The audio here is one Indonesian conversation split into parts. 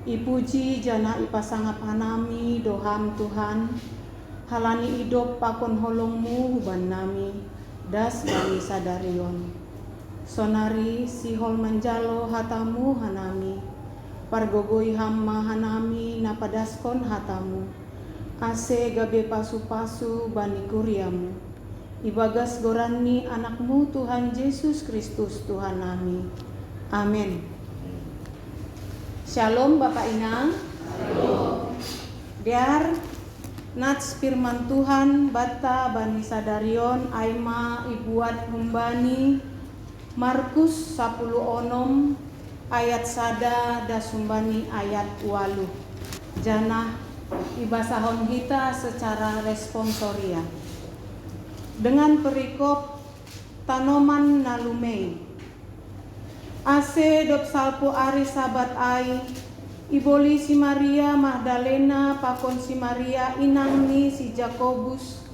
Ipuji jana ipasangap hanami doham Tuhan, halani idop pakon holongmu huban nami, das bani sadarion. Sonari sihol manjalo hatamu hanami, pargogoi hamma hanami napadaskon hatamu, ase gabe pasu-pasu bani kuriamu. Ibagas gorani anakmu Tuhan Yesus Kristus Tuhan nami. Amin. Shalom Bapak Inang. Shalom. Biar nats firman Tuhan bata bani sadarion aima ibuat humbani Markus 10 onom ayat sada dasumbani ayat 8. Janah ibasahon kita secara responsoria. Dengan perikop tanoman nalumei. Ase dop salpo ari sabat ai, iboli si Maria Magdalena pakon si Maria inangni si Jakobus,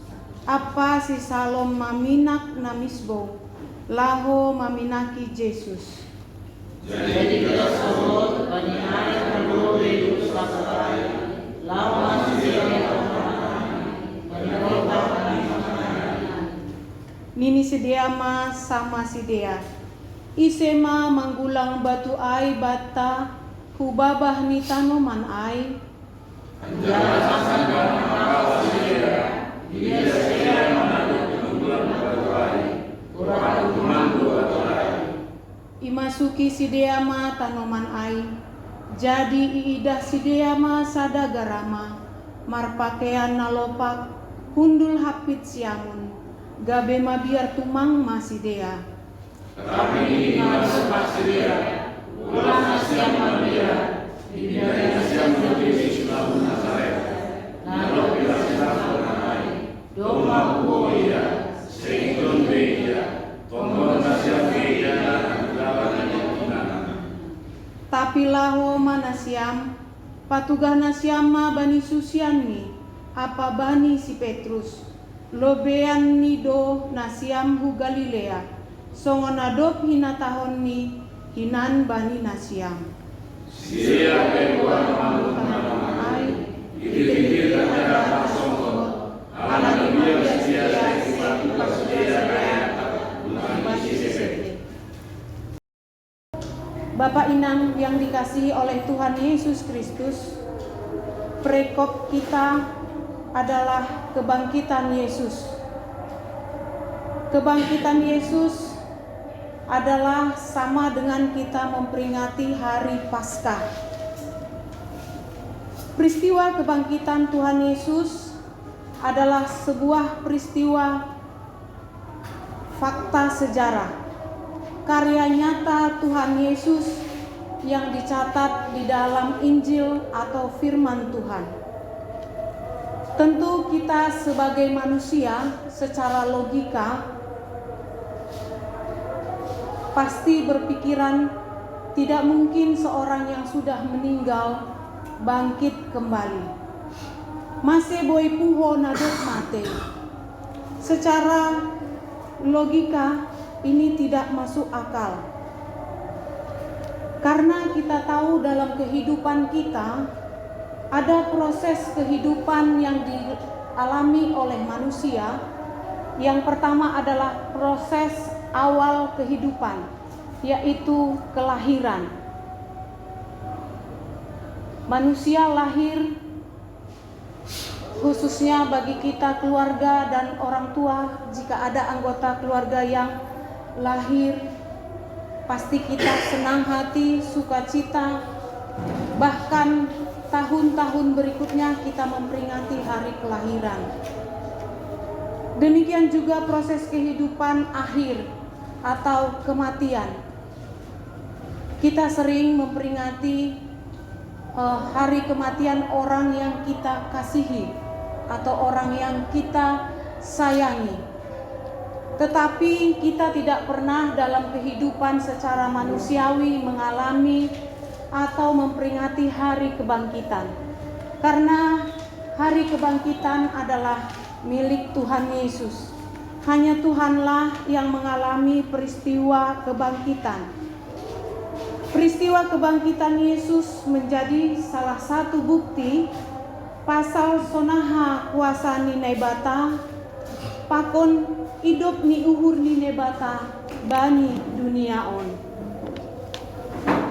apa si Salom maminak namisbo, laho maminaki Yesus. Jadi kita sabot bani ayat perlu hidup sakai, lawan si Nini sedia ma sama sidea. Isema manggulang batu ai bata hubabah ni tanoman ai. Anjala sasana makawa sidea, dia sedia manadu manggulang batu ai, kurang manggu batu ai. Imasuki sidea ma tanoman ai. Jadi iidah sidea ma sadagarama, marpakean nalopak, hundul hapit siamun. Gabe mabiar tumang masidea. Tapi ingat masidea, ulang siang mabiar, dibiarkan siang lebih Islam Nazaret. Lalu bila siang mengenai, doma buoya, seingkun beia, tombol nasiam beia dan lawan yang Tapi laho manasiam, patugah nasiama bani susianni, apa bani si Petrus. Lobean nido nasiam hu Galilea, songon adop hinatahon ni hinan bani nasiam. Sia peruan mamut manamai, dipikir ada pasongko, ala dunia sia sekipatu pasudia kaya, ulang isi. Bapak Inang yang dikasihi oleh Tuhan Yesus Kristus, prekop kita adalah kebangkitan Yesus. Kebangkitan Yesus adalah sama dengan kita memperingati hari Paskah. Peristiwa kebangkitan Tuhan Yesus adalah sebuah peristiwa fakta sejarah, karya nyata Tuhan Yesus yang dicatat di dalam Injil atau firman Tuhan. Tentu kita sebagai manusia secara logika pasti berpikiran tidak mungkin seorang yang sudah meninggal bangkit kembali. Masih boy puho nadok mate. Secara logika ini tidak masuk akal. Karena kita tahu dalam kehidupan kita ada proses kehidupan yang dialami oleh manusia. Yang pertama adalah proses awal kehidupan, yaitu kelahiran. Manusia lahir, khususnya bagi kita keluarga dan orang tua, jika ada anggota keluarga yang lahir, pasti kita senang hati, sukacita, bahkan tahun-tahun berikutnya kita memperingati hari kelahiran. Demikian juga proses kehidupan akhir atau kematian. Kita sering memperingati hari kematian orang yang kita kasihi atau orang yang kita sayangi. Tetapi kita tidak pernah dalam kehidupan secara manusiawi mengalami atau memperingati hari kebangkitan. Karena hari kebangkitan adalah milik Tuhan Yesus. Hanya Tuhanlah yang mengalami peristiwa kebangkitan. Peristiwa kebangkitan Yesus menjadi salah satu bukti pasal sonaha kuasa ni nebata pakon hidup ni uhur ni nebata bani dunia on.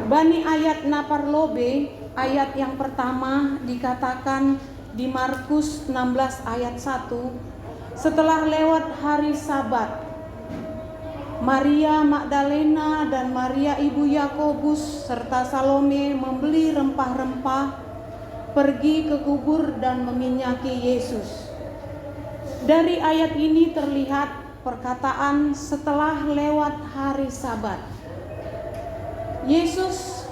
Bani ayat naparlobe, ayat yang pertama dikatakan di Markus 16 ayat 1, setelah lewat hari Sabat, Maria Magdalena dan Maria ibu Yakobus serta Salome membeli rempah-rempah, pergi ke kubur dan meminyaki Yesus. Dari ayat ini terlihat perkataan setelah lewat hari Sabat. Yesus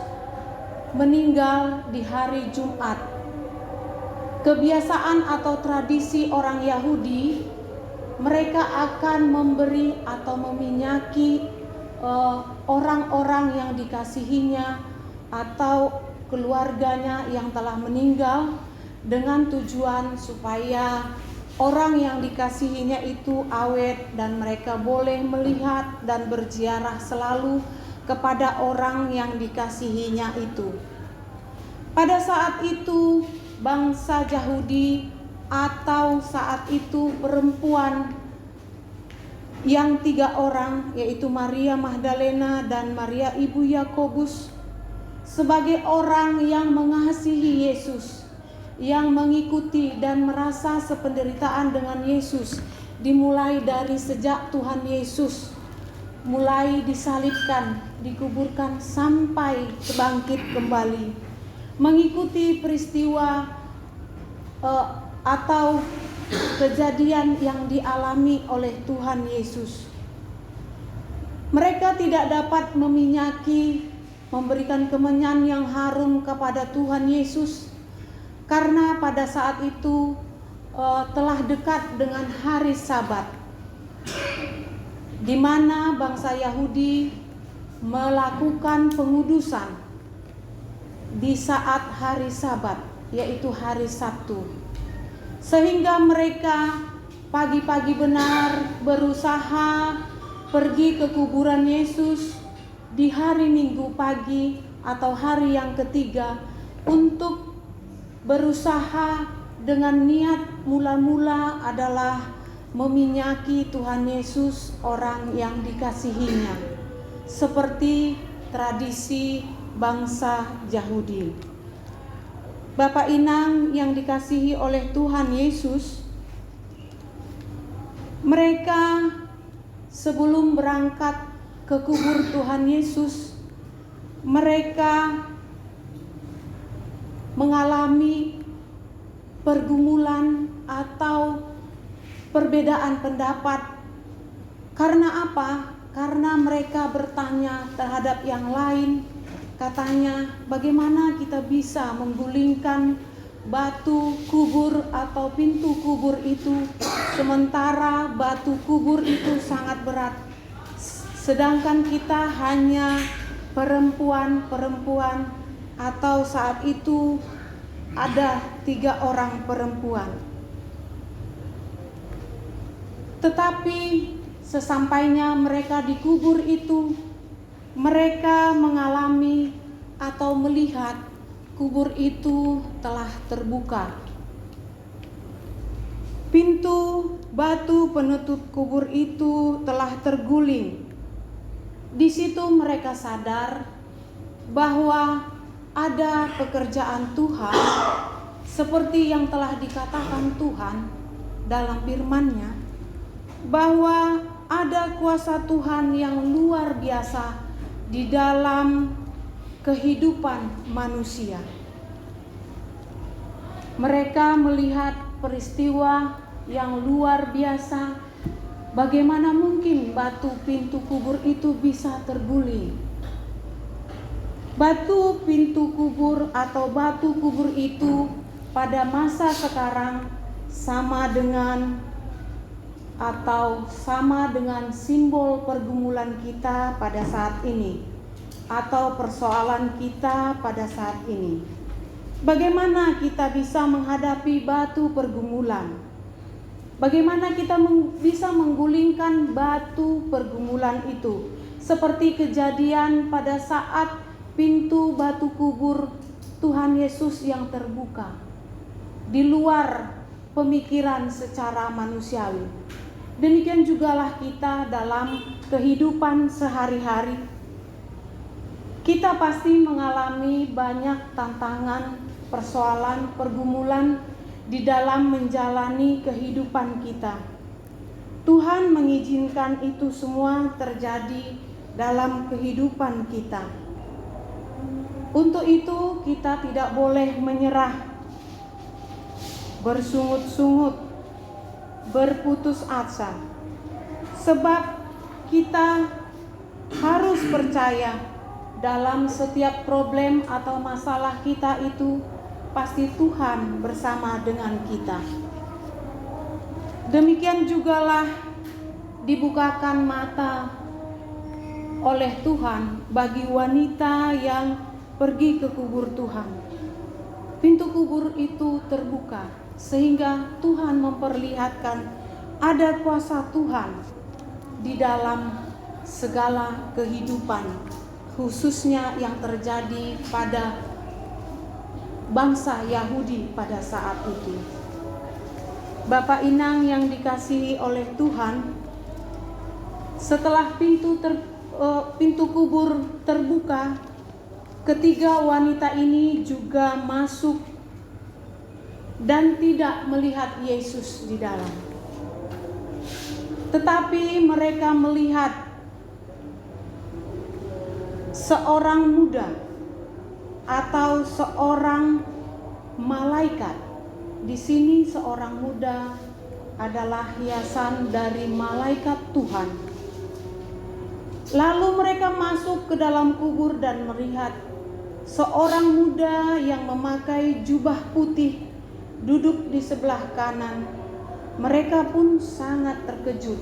meninggal di hari Jumat. Kebiasaan atau tradisi orang Yahudi, mereka akan memberi atau meminyaki orang-orang yang dikasihinya atau keluarganya yang telah meninggal dengan tujuan supaya orang yang dikasihinya itu awet dan mereka boleh melihat dan berziarah selalu kepada orang yang dikasihinya itu. Pada saat itu bangsa Yahudi atau saat itu perempuan yang 3 orang, yaitu Maria Magdalena dan Maria ibu Yakobus, sebagai orang yang mengasihi Yesus, yang mengikuti dan merasa sependeritaan dengan Yesus, dimulai dari sejak Tuhan Yesus mulai disalibkan, dikuburkan sampai bangkit kembali, mengikuti peristiwa atau kejadian yang dialami oleh Tuhan Yesus. Mereka tidak dapat meminyaki, memberikan kemenyan yang harum kepada Tuhan Yesus karena pada saat itu telah dekat dengan hari Sabat, di mana bangsa Yahudi melakukan pengudusan di saat hari Sabat, yaitu hari Sabtu. Sehingga mereka pagi-pagi benar berusaha pergi ke kuburan Yesus di hari Minggu pagi atau hari yang ketiga untuk berusaha dengan niat mula-mula adalah meminyaki Tuhan Yesus, orang yang dikasihinya, seperti tradisi bangsa Yahudi. Bapak Inang yang dikasihi oleh Tuhan Yesus, mereka sebelum berangkat ke kubur Tuhan Yesus, mereka mengalami pergumulan atau perbedaan pendapat. Karena apa? Karena mereka bertanya terhadap yang lain. Katanya, bagaimana kita bisa menggulingkan batu kubur atau pintu kubur itu, sementara batu kubur itu sangat berat, sedangkan kita hanya perempuan-perempuan, atau saat itu ada 3 orang perempuan. Tetapi sesampainya mereka di kubur itu, mereka mengalami atau melihat kubur itu telah terbuka. Pintu batu penutup kubur itu telah terguling. Di situ mereka sadar bahwa ada pekerjaan Tuhan seperti yang telah dikatakan Tuhan dalam firman-Nya, bahwa ada kuasa Tuhan yang luar biasa di dalam kehidupan manusia. Mereka melihat peristiwa yang luar biasa. Bagaimana mungkin batu pintu kubur itu bisa terguling? Batu pintu kubur atau batu kubur itu pada masa sekarang sama dengan simbol pergumulan kita pada saat ini, atau persoalan kita pada saat ini. Bagaimana kita bisa menghadapi batu pergumulan? Bagaimana kita bisa menggulingkan batu pergumulan itu? Seperti kejadian pada saat pintu batu kubur Tuhan Yesus yang terbuka di luar pemikiran secara manusiawi. Demikian jugalah kita dalam kehidupan sehari-hari. Kita pasti mengalami banyak tantangan, persoalan, pergumulan di dalam menjalani kehidupan kita. Tuhan mengizinkan itu semua terjadi dalam kehidupan kita. Untuk itu kita tidak boleh menyerah, bersungut-sungut, berputus asa. Sebab kita harus percaya dalam setiap problem atau masalah kita itu pasti Tuhan bersama dengan kita. Demikian jugalah dibukakan mata oleh Tuhan bagi wanita yang pergi ke kubur Tuhan. Pintu kubur itu terbuka sehingga Tuhan memperlihatkan ada kuasa Tuhan di dalam segala kehidupan, khususnya yang terjadi pada bangsa Yahudi pada saat itu. Bapak Inang yang dikasihi oleh Tuhan, setelah pintu kubur terbuka, ketiga wanita ini juga masuk dan tidak melihat Yesus di dalam. Tetapi mereka melihat seorang muda atau seorang malaikat. Di sini seorang muda adalah hiasan dari malaikat Tuhan. Lalu mereka masuk ke dalam kubur dan melihat seorang muda yang memakai jubah putih duduk di sebelah kanan. Mereka pun sangat terkejut.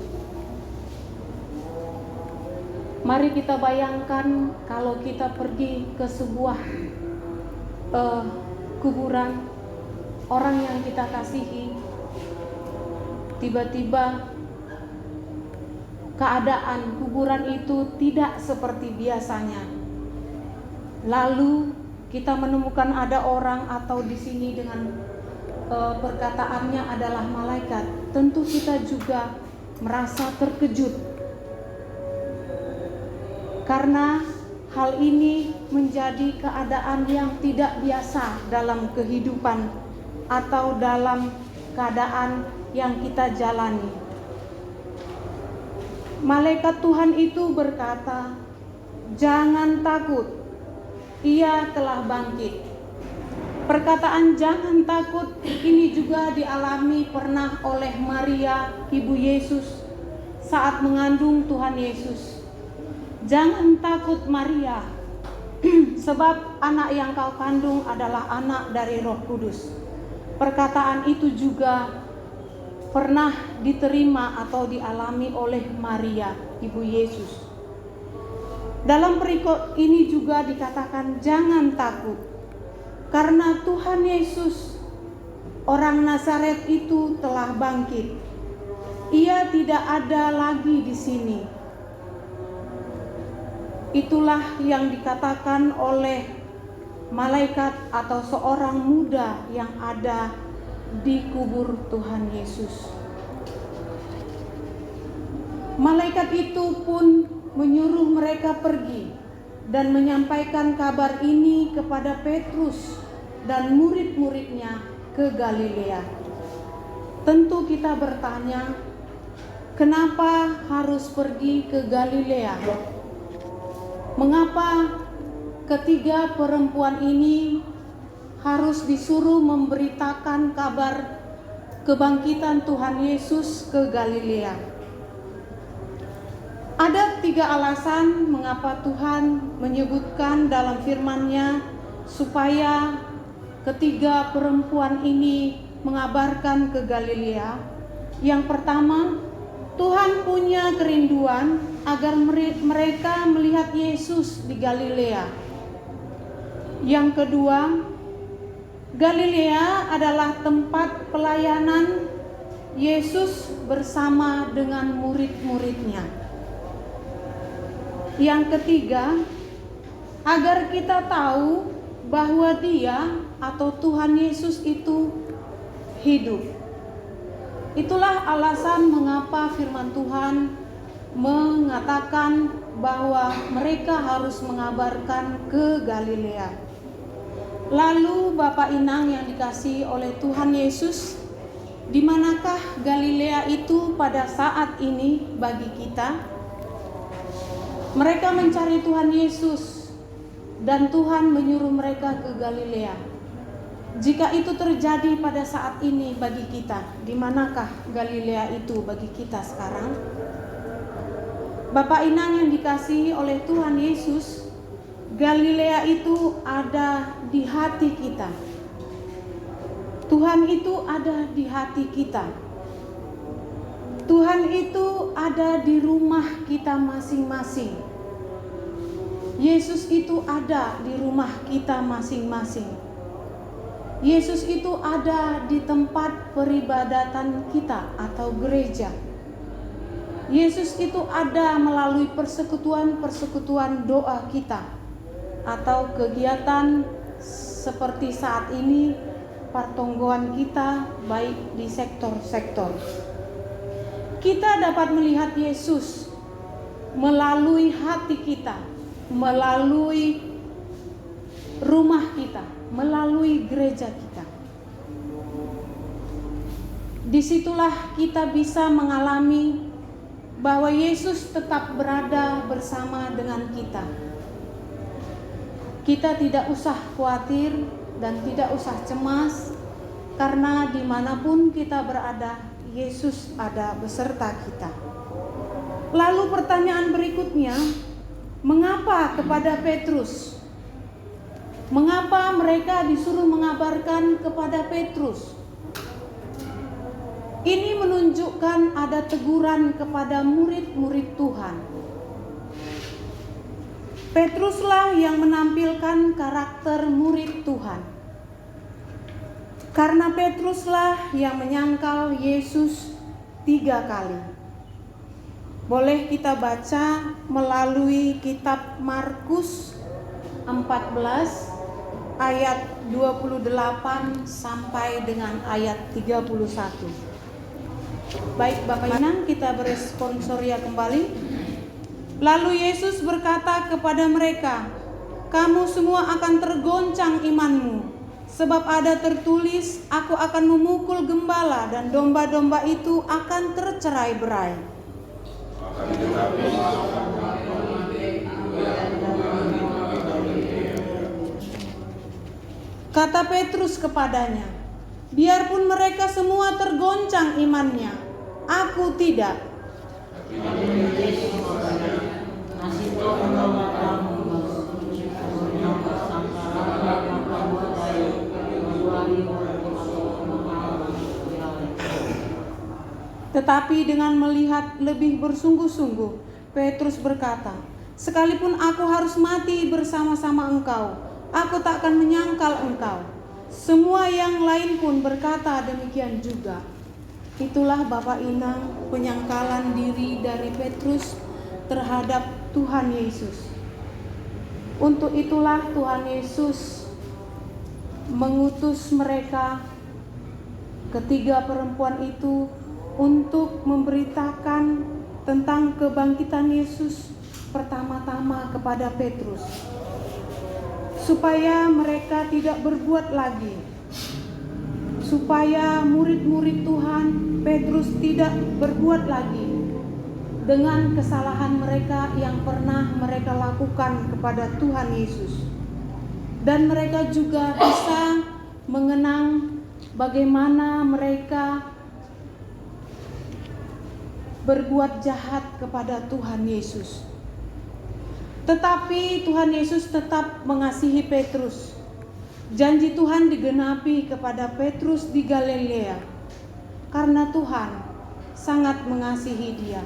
Mari kita bayangkan kalau kita pergi ke sebuah kuburan, orang yang kita kasihi, tiba-tiba keadaan kuburan itu tidak seperti biasanya. Lalu kita menemukan ada orang atau di sini dengan perkataannya adalah malaikat. Tentu kita juga merasa terkejut. Karena hal ini menjadi keadaan yang tidak biasa dalam kehidupan atau dalam keadaan yang kita jalani. Malaikat Tuhan itu berkata, "Jangan takut, Ia telah bangkit." Perkataan "jangan takut" ini juga dialami pernah oleh Maria, ibu Yesus, saat mengandung Tuhan Yesus. "Jangan takut Maria, sebab anak yang kau kandung adalah anak dari Roh Kudus." Perkataan itu juga pernah diterima atau dialami oleh Maria, ibu Yesus. Dalam perikop ini juga dikatakan jangan takut, karena Tuhan Yesus, orang Nazaret itu telah bangkit. Ia tidak ada lagi di sini. Itulah yang dikatakan oleh malaikat atau seorang muda yang ada di kubur Tuhan Yesus. Malaikat itu pun menyuruh mereka pergi dan menyampaikan kabar ini kepada Petrus dan murid-muridnya ke Galilea. Tentu kita bertanya, kenapa harus pergi ke Galilea? Mengapa ketiga perempuan ini harus disuruh memberitakan kabar kebangkitan Tuhan Yesus ke Galilea? Ada 3 alasan mengapa Tuhan menyebutkan dalam firman-Nya supaya ketiga perempuan ini mengabarkan ke Galilea. Yang pertama, Tuhan punya kerinduan agar mereka melihat Yesus di Galilea. Yang kedua, Galilea adalah tempat pelayanan Yesus bersama dengan murid-muridnya. Yang ketiga, agar kita tahu bahwa Dia atau Tuhan Yesus itu hidup. Itulah alasan mengapa firman Tuhan mengatakan bahwa mereka harus mengabarkan ke Galilea. Lalu Bapak Inang yang dikasihi oleh Tuhan Yesus, di manakah Galilea itu pada saat ini bagi kita? Mereka mencari Tuhan Yesus dan Tuhan menyuruh mereka ke Galilea. Jika itu terjadi pada saat ini bagi kita, di manakah Galilea itu bagi kita sekarang? Bapak Inang yang dikasihi oleh Tuhan Yesus, Galilea itu ada di hati kita. Tuhan itu ada di hati kita. Tuhan itu ada di rumah kita masing-masing. Yesus itu ada di rumah kita masing-masing. Yesus itu ada di tempat peribadatan kita atau gereja. Yesus itu ada melalui persekutuan-persekutuan doa kita atau kegiatan seperti saat ini, pertonggoan kita baik di sektor-sektor. Kita dapat melihat Yesus melalui hati kita, melalui rumah kita, melalui gereja kita. Disitulah kita bisa mengalami bahwa Yesus tetap berada bersama dengan kita. Kita tidak usah khawatir dan tidak usah cemas, karena dimanapun kita berada, Yesus ada beserta kita. Lalu pertanyaan berikutnya, mengapa kepada Petrus? Mengapa mereka disuruh mengabarkan kepada Petrus? Ini menunjukkan ada teguran kepada murid-murid Tuhan. Petruslah yang menampilkan karakter murid Tuhan. Karena Petruslah yang menyangkal Yesus 3 kali. Boleh kita baca melalui kitab Markus 14 ayat 28 sampai dengan ayat 31. Baik Bapak Inang, kita beresponsoria kembali. Lalu Yesus berkata kepada mereka, "Kamu semua akan tergoncang imanmu, sebab ada tertulis, aku akan memukul gembala dan domba-domba itu akan tercerai-berai." Kata Petrus kepadanya, "Biarpun mereka semua tergoncang imannya, aku tidak." Tetapi dengan melihat lebih bersungguh-sungguh, Petrus berkata, "Sekalipun aku harus mati bersama-sama engkau, aku tak akan menyangkal engkau." Semua yang lain pun berkata demikian juga. Itulah Bapak Inang penyangkalan diri dari Petrus terhadap Tuhan Yesus. Untuk itulah Tuhan Yesus mengutus mereka, ketiga perempuan itu, untuk memberitakan tentang kebangkitan Yesus pertama-tama kepada Petrus, supaya mereka tidak berbuat lagi, supaya murid-murid Tuhan Petrus tidak berbuat lagi dengan kesalahan mereka yang pernah mereka lakukan kepada Tuhan Yesus. Dan mereka juga bisa mengenang bagaimana mereka berbuat jahat kepada Tuhan Yesus. Tetapi Tuhan Yesus tetap mengasihi Petrus. Janji Tuhan digenapi kepada Petrus di Galilea karena Tuhan sangat mengasihi dia.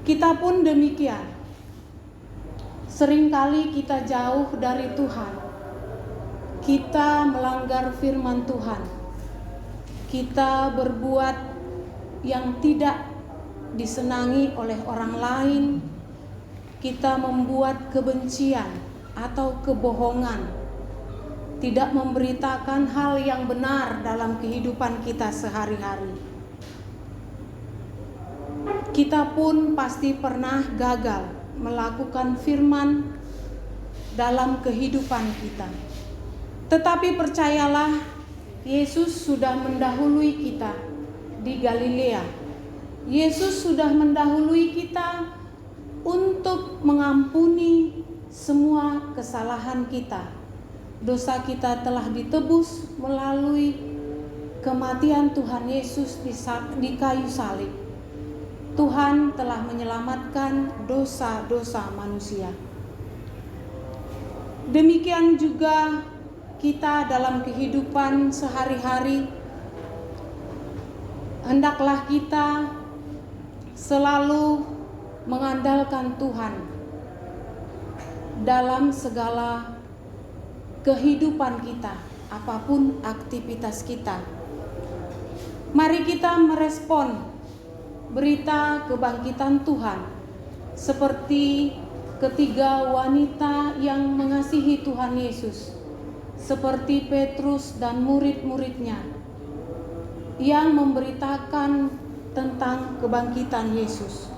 Kita pun demikian. Seringkali kita jauh dari Tuhan. Kita melanggar firman Tuhan. Kita berbuat yang tidak disenangi oleh orang lain. Kita membuat kebencian atau kebohongan, tidak memberitakan hal yang benar dalam kehidupan kita sehari-hari. Kita pun pasti pernah gagal melakukan firman dalam kehidupan kita. Tetapi percayalah, Yesus sudah mendahului kita di Galilea. Yesus sudah mendahului kita untuk mengampuni semua kesalahan kita. Dosa kita telah ditebus melalui kematian Tuhan Yesus di kayu salib. Tuhan telah menyelamatkan dosa-dosa manusia. Demikian juga kita dalam kehidupan sehari-hari, hendaklah kita selalu mengandalkan Tuhan dalam segala kehidupan kita, apapun aktivitas kita. Mari kita merespon berita kebangkitan Tuhan seperti ketiga wanita yang mengasihi Tuhan Yesus, seperti Petrus dan murid-muridnya yang memberitakan tentang kebangkitan Yesus.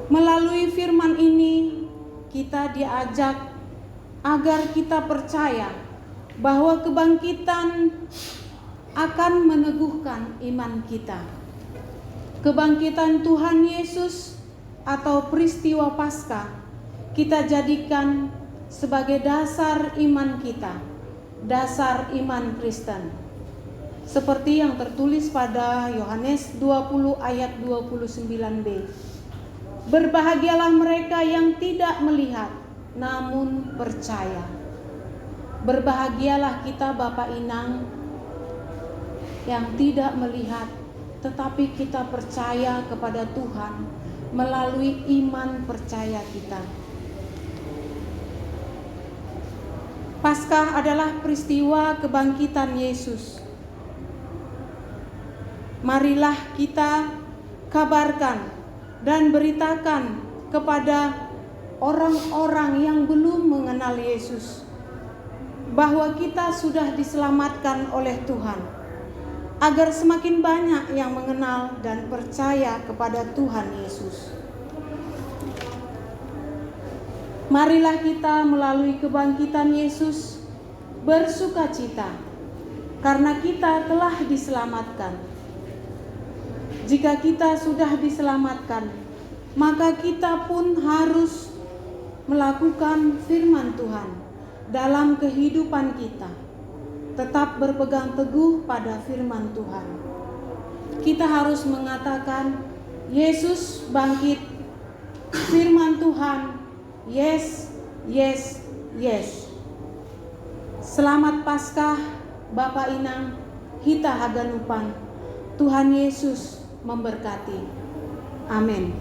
Melalui firman ini kita diajak agar kita percaya bahwa kebangkitan akan meneguhkan iman kita. Kebangkitan Tuhan Yesus atau peristiwa Paskah kita jadikan sebagai dasar iman kita, dasar iman Kristen. Seperti yang tertulis pada Yohanes 20 ayat 29b. Berbahagialah mereka yang tidak melihat namun percaya. Berbahagialah kita Bapak Inang yang tidak melihat tetapi kita percaya kepada Tuhan melalui iman percaya kita. Paskah adalah peristiwa kebangkitan Yesus. Marilah kita kabarkan dan beritakan kepada orang-orang yang belum mengenal Yesus bahwa kita sudah diselamatkan oleh Tuhan, agar semakin banyak yang mengenal dan percaya kepada Tuhan Yesus. Marilah kita melalui kebangkitan Yesus bersukacita karena kita telah diselamatkan. Jika kita sudah diselamatkan, maka kita pun harus melakukan firman Tuhan dalam kehidupan kita. Tetap berpegang teguh pada firman Tuhan. Kita harus mengatakan, Yesus bangkit, firman Tuhan, yes, yes, yes. Selamat Paskah, Bapak Inang, Hita Haganupan. Tuhan Yesus memberkati. Amin.